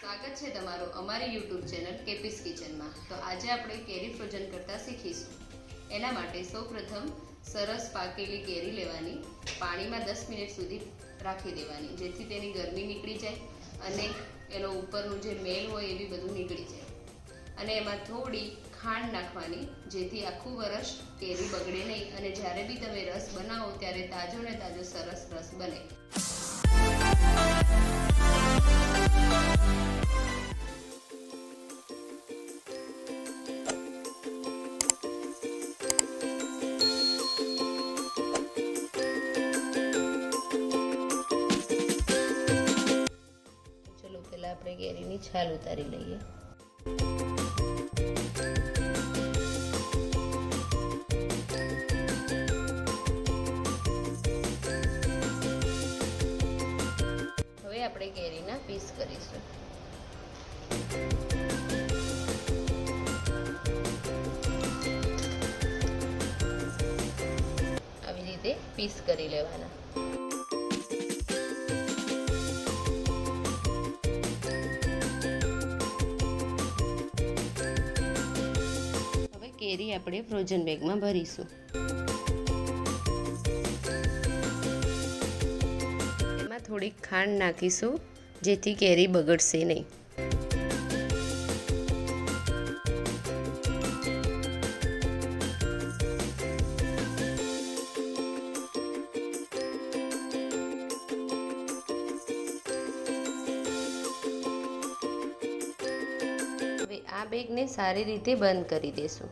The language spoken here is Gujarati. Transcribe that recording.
સ્વાગત છે તમારું અમારી યુટ્યુબ ચેનલ કેપીસ કિચનમાં। તો આજે આપણે કેરી ફ્રોઝન કરતા શીખીશું। એના માટે સૌપ્રથમ સરસ પાકેલી કેરી લેવાની, પાણીમાં 10 મિનિટ સુધી રાખી દેવાની, જેથી તેની ગરમી નીકળી જાય અને એનો ઉપરનું જે મેલ હોય એ બી બધું નીકળી જાય। અને એમાં થોડી ખાંડ નાખવાની, જેથી આખું વરસ કેરી બગડે નહીં અને જ્યારે બી તમે રસ બનાવો ત્યારે તાજો ને તાજો સરસ રસ બને। चलो पहला આપણે કેરીની છાલ ઉતારી લઈએ। હવે આપણે કેરીના પીસ કરીશું। આવી રીતે પીસ કરી લેવાના। કેરી આપણે ફ્રોઝન બેગમાં ભરીશું। એમાં થોડીક ખાંડ નાખીશું, જેથી કેરી બગડશે નહીં। હવે આ બેગને સારી રીતે બંધ કરી દેશું।